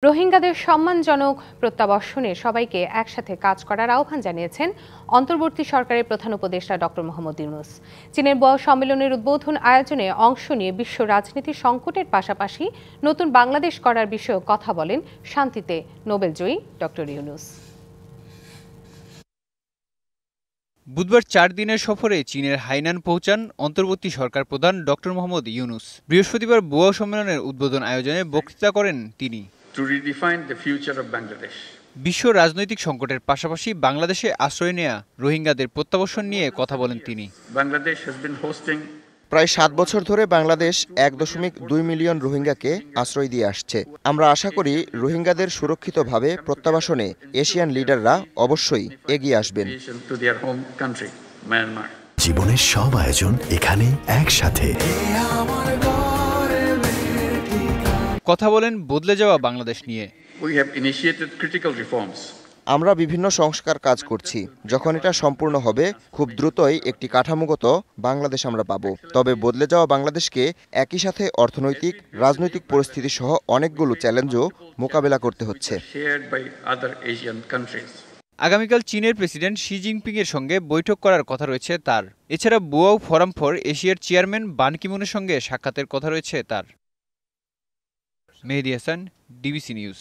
রোহিঙ্গাদের সম্মানজনক প্রত্যাবর্ষণে সবাইকে একসাথে কাজ করার আহ্বান জানিয়েছেন অন্তর্বর্তী সরকারের প্রধান উপদেষ্টা ডক্টর মোহাম্মদ ইউনূস। চীনের বোয়াও সম্মেলনের উদ্বোধন আয়োজনে অংশ নিয়ে বিশ্ব রাজনীতির সংকটের পাশাপাশি নতুন বাংলাদেশ করার বিষয়েও কথা বলেন শান্তিতে নোবেলজয়ী ডক্টর ইউনূস। বুধবার 4 দিনের সফরে চীনের হাইনান পৌঁছান অন্তর্বর্তী সরকার প্রধান ডক্টর মোহাম্মদ ইউনূস। বৃহস্পতিবার বোয়াও সম্মেলনের উদ্বোধন আয়োজনে বক্তৃতা করেন তিনি। বিশ্ব রাজনৈতিক সংকটের পাশাপাশি বাংলাদেশে আশ্রয় নেয়া রোহিঙ্গাদের প্রত্যাবর্ষণ নিয়ে কথা বলেন তিনি। প্রায় 7 বছর ধরে বাংলাদেশ 1.2 মিলিয়ন রোহিঙ্গাকে আশ্রয় দিয়ে আসছে। আমরা আশা করি রোহিঙ্গাদের সুরক্ষিতভাবে প্রত্যাবাসনে এশিয়ান লিডাররা অবশ্যই এগিয়ে আসবেন। জীবনের সব আয়োজন এখানে একসাথে। কথা বলেন বদলে যাওয়া বাংলাদেশ নিয়ে। আমরা বিভিন্ন সংস্কার কাজ করছি। যখন এটা সম্পূর্ণ হবে খুব দ্রুতই একটি কাঠামোগত বাংলাদেশ আমরা পাবো। তবে বদলে যাওয়া বাংলাদেশকে একই সাথে অর্থনৈতিক, রাজনৈতিক পরিস্থিতি সহ অনেকগুলো চ্যালেঞ্জও মোকাবেলা করতে হচ্ছে। আগামীকাল চীনের প্রেসিডেন্ট শি জিনপিং এর সঙ্গে বৈঠক করার কথা রয়েছে তার। এছাড়া বোয়াও ফোরাম ফর এশিয়ার চেয়ারম্যান বান কি মুনের সঙ্গে সাক্ষাতের কথা রয়েছে তার। মেহেদী হাসান, ডিবিসি নিউজ।